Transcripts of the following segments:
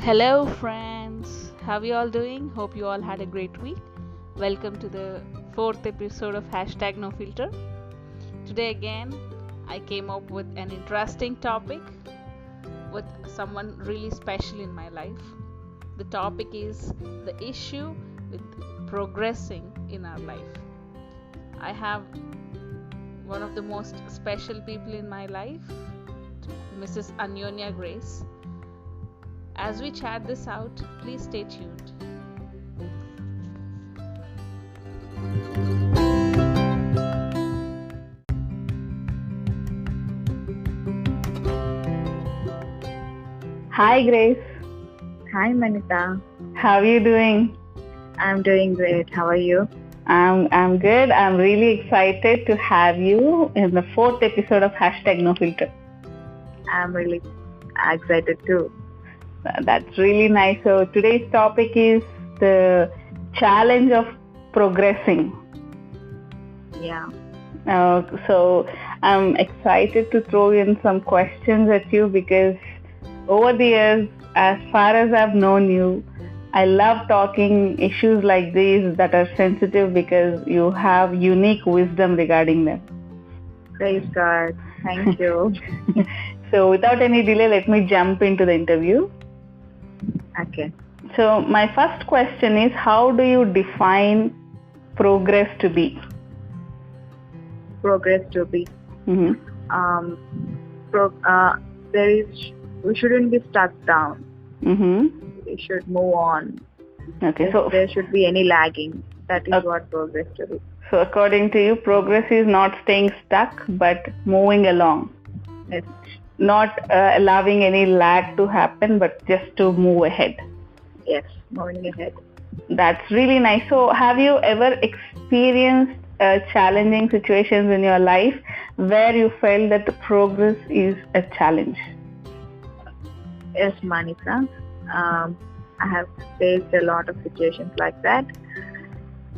Hello, friends. How you all doing? Hope you all had a great week. Welcome to the fourth episode of #NoFilter. Today, again, I came up with an interesting topic with someone really special in my life. The topic is the issue with progressing in our life. I have one of the most special people in my life, Mrs. Anyonya Grace. As we chat this out, please stay tuned. Hi Grace, Hi Manita, how are you doing? I'm doing great. How are you? I'm good. I'm really excited to have you in the fourth episode of #NoFilter. I'm really excited too. That's really nice. So today's topic is the challenge of progressing. Yeah. So I'm excited to throw in some questions at you because over the years, as far as I've known you, I love talking issues like these that are sensitive because you have unique wisdom regarding them. Praise God. Thank you. So without any delay, let me jump into the interview. Okay. So my first question is, how do you define progress to be? Progress to be. Mm-hmm. We shouldn't be stuck down. Mm-hmm. We should move on. Okay, if there should be any lagging. That is what progress to be. So according to you, progress is not staying stuck, but moving along. Yes. Not allowing any lag to happen, but just to move ahead. Yes, moving ahead. That's really nice. So have you ever experienced challenging situations in your life where you felt that the progress is a challenge? Yes, Manika. I have faced a lot of situations like that.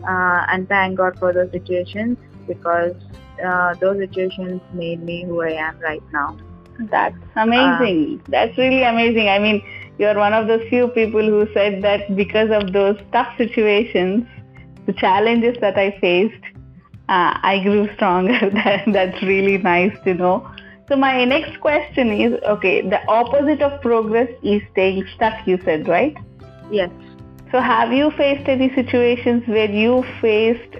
And thank God for those situations because those situations made me who I am right now. That's amazing. That's really amazing. I mean, you're one of those few people who said that because of those tough situations, the challenges that I faced, I grew stronger. That's really nice to know. So my next question is, okay, the opposite of progress is staying stuck, you said, right? Yes. So have you faced any situations where you faced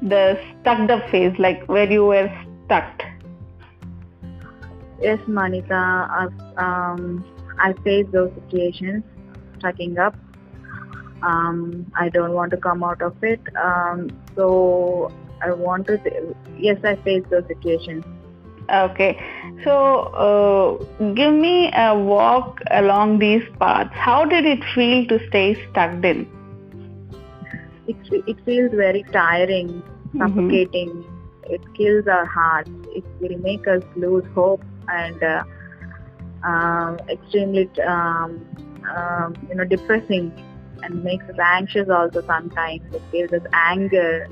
the stuck up phase, like where you were stuck? Yes, Manika, I faced those situations, stucking up. I don't want to come out of it. So I want to. Yes, I faced those situations. Okay, so give me a walk along these paths. How did it feel to stay stuck in? It feels very tiring, suffocating. Mm-hmm. It kills our hearts. It will make us lose hope and extremely, depressing, and makes us anxious also sometimes. It gives us anger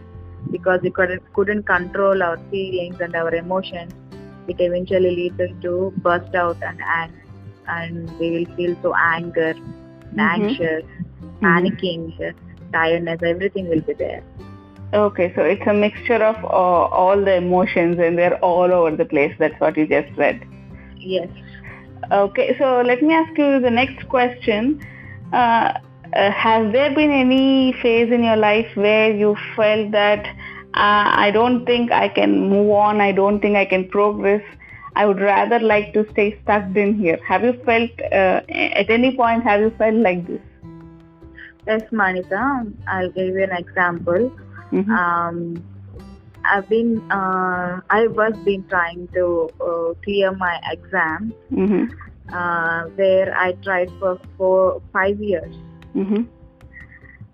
because we couldn't control our feelings and our emotions. It eventually leads us to burst out and we will feel so anger, anxious, panicking, tiredness. Everything will be there. Okay, so it's a mixture of all the emotions and they're all over the place. That's what you just said. Yes. Okay, so let me ask you the next question. Has there been any phase in your life where you felt that I don't think I can move on, I don't think I can progress, I would rather like to stay stuck in here? Have you felt, at any point, have you felt like this? Yes, Manita, I'll give you an example. Mm-hmm. I was been trying to clear my exam, where I tried for 5 years. Mm-hmm.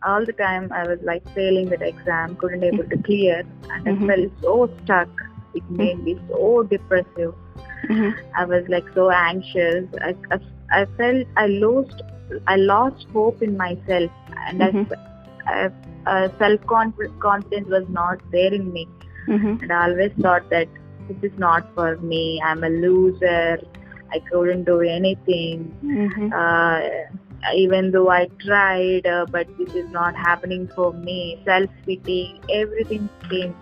All the time I was like failing that exam, couldn't able to clear, and I felt so stuck. It made me so depressive. I was like so anxious. I felt I lost hope in myself, and self-confidence was not there in me. And I always thought that this is not for me. I'm a loser. I couldn't do anything. Even though I tried, but this is not happening for me. Self-pity, everything came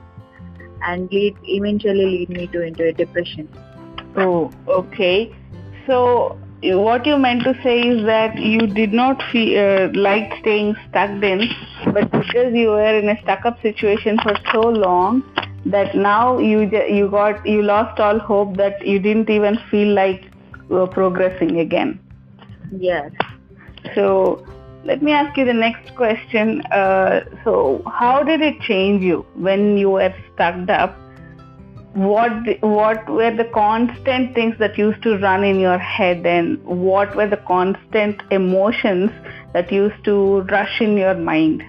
and eventually lead me into a depression. Oh, okay. So what you meant to say is that you did not feel like staying stuck in, but because you were in a stuck-up situation for so long, that now you lost all hope, that you didn't even feel like you were progressing again. Yes. So let me ask you the next question. So how did it change you when you were stuck up? What were the constant things that used to run in your head, and what were the constant emotions that used to rush in your mind?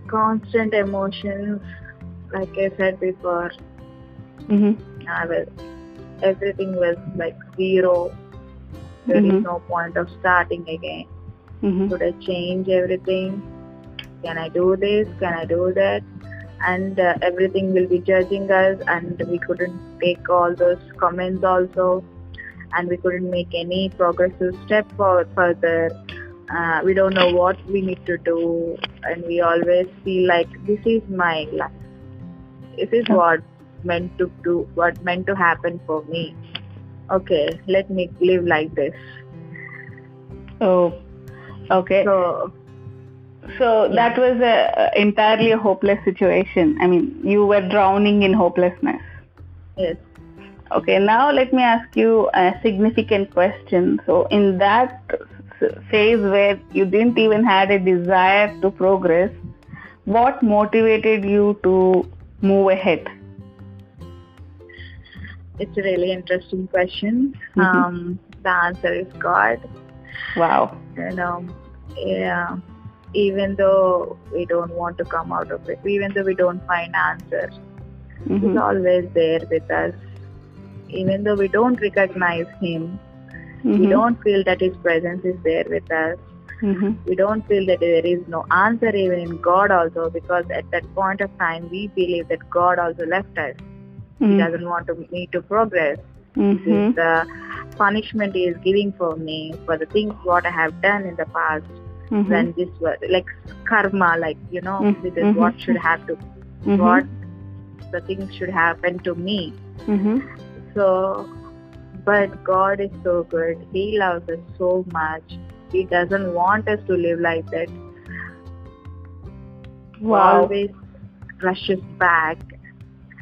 Constant emotions, like I said before. Everything was like zero. There is no point of starting again. Should I change everything? Can I do this? Can I do that? And everything will be judging us, and we couldn't take all those comments also, and we couldn't make any progressive step further. We don't know what we need to do, and we always feel like this is my life. This is what meant to happen for me. Okay, let me live like this. Oh, okay. So that was entirely a hopeless situation. I mean, you were drowning in hopelessness. Yes. Okay, now let me ask you a significant question. So in that phase where you didn't even had a desire to progress, what motivated you to move ahead? It's a really interesting question. The answer is God. Wow. Yeah. Even though we don't want to come out of it, even though we don't find answers, He's always there with us. Even though we don't recognize Him, we don't feel that His presence is there with us. We don't feel that there is no answer even in God also, because at that point of time we believe that God also left us. He doesn't want me to progress. This is the punishment He is giving for me for the things what I have done in the past. When this was like karma, like this is what should have to, what the things should happen to me. So, but God is so good. He loves us so much. He doesn't want us to live like that. Wow. Always rushes back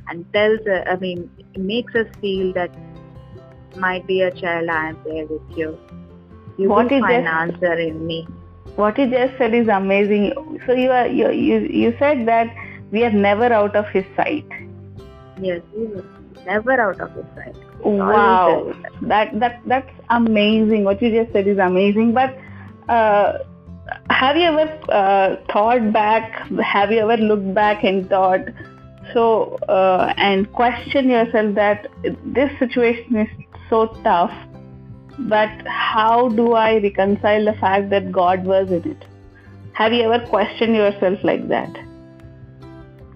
and tells us, it makes us feel that, my dear child, I am there with you. You will find an answer in me. What you just said is amazing. So you said that we are never out of His sight. Yes, we are never out of His sight. Wow, that's amazing. What you just said is amazing. But have you ever thought back? Have you ever looked back and thought and question yourself that this situation is so tough? But how do I reconcile the fact that God was in it? Have you ever questioned yourself like that?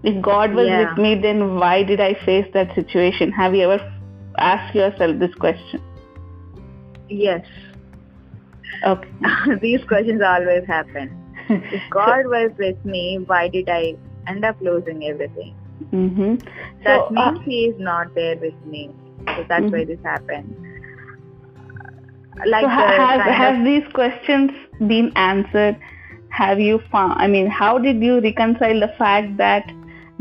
If God was with me, then why did I face that situation? Have you ever asked yourself this question? Yes. Okay. These questions always happen. If God was with me, why did I end up losing everything? That means He is not there with me. So that's why this happened. So have these questions been answered? Have you found, how did you reconcile the fact that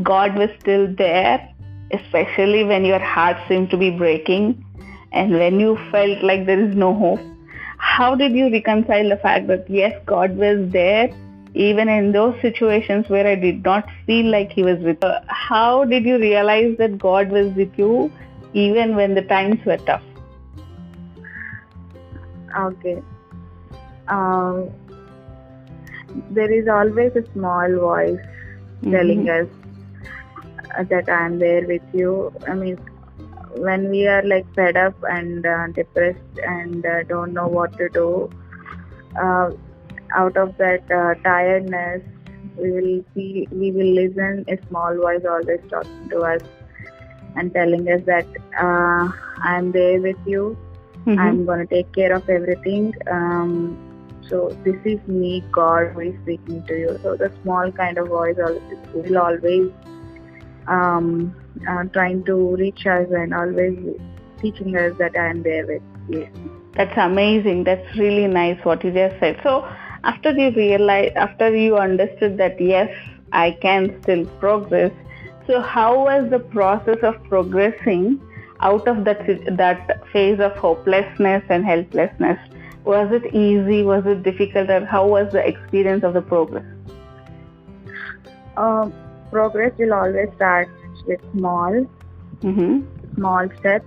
God was still there, especially when your heart seemed to be breaking and when you felt like there is no hope? How did you reconcile the fact that yes, God was there even in those situations where I did not feel like He was with you? How did you realize that God was with you even when the times were tough? Okay. There is always a small voice telling us that I am there with you. When we are like fed up and depressed and don't know what to do, out of that tiredness, we will listen a small voice always talking to us and telling us that I'm there with you. I'm going to take care of everything. So this is me, God, who is speaking to you. So the small kind of voice will always trying to reach us and always teaching us that I am there with you. That's amazing. That's really nice what you just said. So after you understood that yes, I can still progress. So how was the process of progressing out of that phase of hopelessness and helplessness? Was it easy? Was it difficult? Or how was the experience of the progress? Progress will always start with small steps.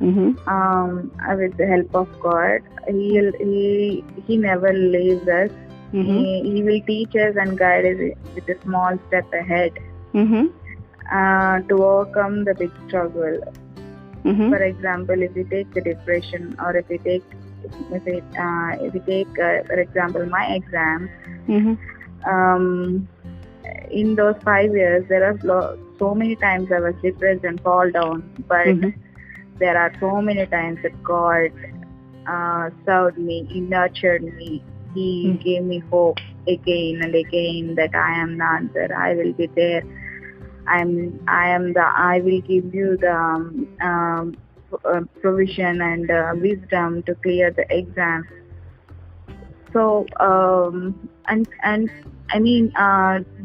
With the help of God, He never leaves us. He will teach us and guide us with a small step ahead to overcome the big struggle. For example, if we take the depression, or if we take, for example, my exam. In those 5 years, there are so many times I was depressed and fall down, but there are so many times that God served me, He nurtured me, He gave me hope again and again that I am the answer, I will be there, I will give you the provision and wisdom to clear the exam. So,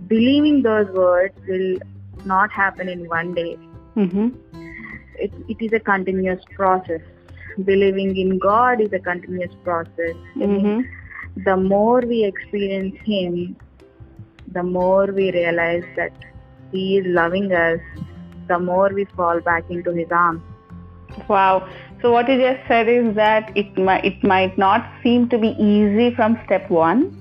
believing those words will not happen in one day. It is a continuous process. Believing in God is a continuous process. The more we experience Him, the more we realize that He is loving us, the more we fall back into His arms. Wow. So what you just said is that it might not seem to be easy from step one.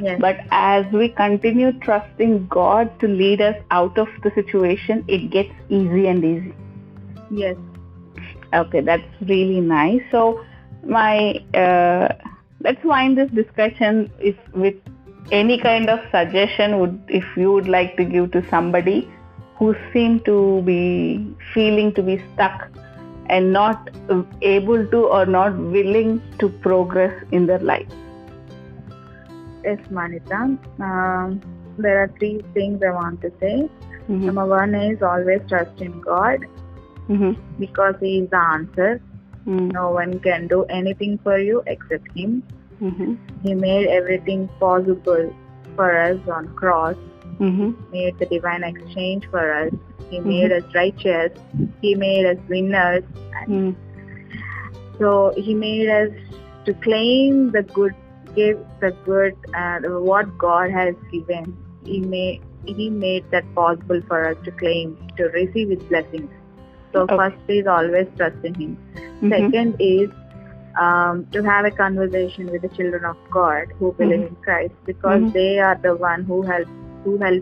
Yes. But as we continue trusting God to lead us out of the situation, it gets easy and easy. Yes. Okay, that's really nice. So let's wind this discussion with any kind of suggestion if you would like to give to somebody who seem to be feeling to be stuck and not able to or not willing to progress in their life. Yes, Manita. There are 3 things I want to say. Number 1 is always trust in God, because He is the answer. No one can do anything for you except Him. He made everything possible for us on cross. Made the divine exchange for us. He made us righteous. He made us winners. So He made us to claim the good, give the good, what God has given. He made that possible for us to claim, to receive His blessings. So first is always trust in Him. Second is to have a conversation with the children of God who believe in Christ, because they are the one who help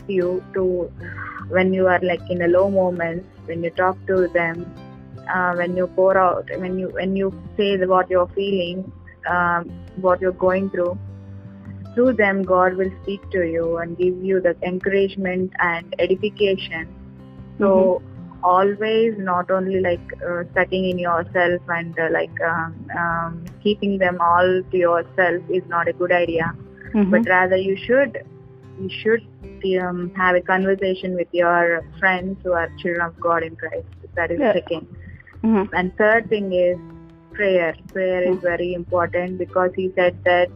you to, when you are like in a low moments, when you talk to them, when you pour out, when you say what you're feeling, what you're going through them, God will speak to you and give you the encouragement and edification. So always not only studying in yourself and keeping them all to yourself is not a good idea, but rather you should have a conversation with your friends who are children of God in Christ. That is second. And third thing is prayer. Prayer is very important, because He said that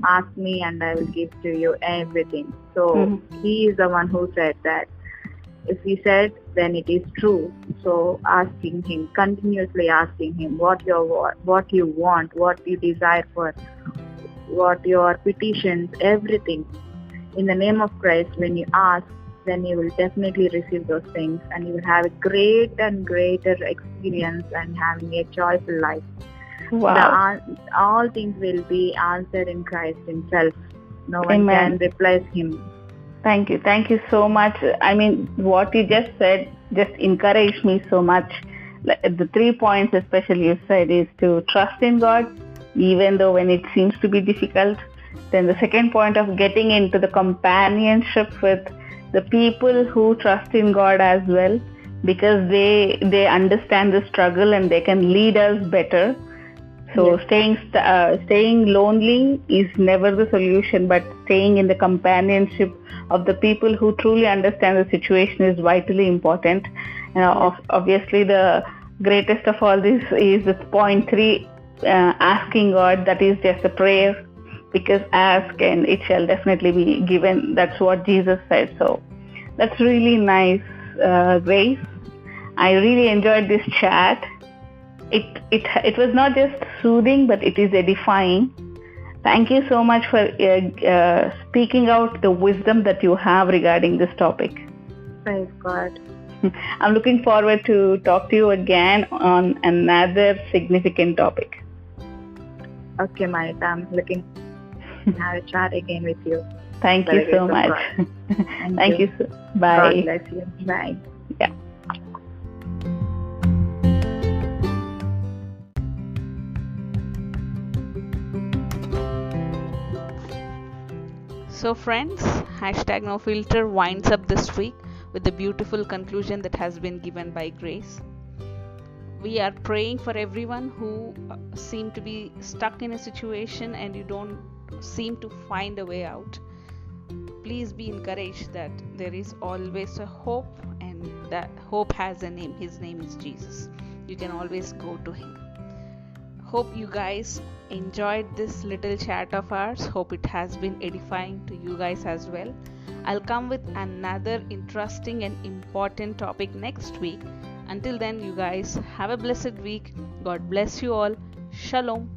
ask me and I will give to you everything. So He is the one who said that. If He said, then it is true. So asking Him, continuously asking Him what you want, what you desire for, what your petitions, everything. In the name of Christ, when you ask, then you will definitely receive those things, and you will have a great and greater experience and having a joyful life. Wow. All things will be answered in Christ Himself. No one can replace Him. Thank you. Thank you so much. I mean, what you just said just encouraged me so much. The 3 points especially you said is to trust in God, even though when it seems to be difficult. Then the second point of getting into the companionship with the people who trust in God as well. because they understand the struggle and they can lead us better. So staying lonely is never the solution, but staying in the companionship of the people who truly understand the situation is vitally important. Obviously, the greatest of all this is the point 3, asking God. That is just a prayer, because ask and it shall definitely be given. That's what Jesus said. So that's really nice, Grace. I really enjoyed this chat. It was not just soothing, but it is edifying. Thank you so much for speaking out the wisdom that you have regarding this topic. Praise God. I'm looking forward to talk to you again on another significant topic. Okay, Mahit, I'm looking to have a chat again with you. Thank you so much. Thank you. Bye. God bless you. Bye. Yeah. So friends, #NoFilter winds up this week with the beautiful conclusion that has been given by Grace. We are praying for everyone who seem to be stuck in a situation and you don't seem to find a way out. Please be encouraged that there is always a hope, and that hope has a name. His name is Jesus. You can always go to him. Hope you guys enjoyed this little chat of ours. Hope it has been edifying to you guys as well. I'll come with another interesting and important topic next week. Until then, you guys have a blessed week. God bless you all. Shalom.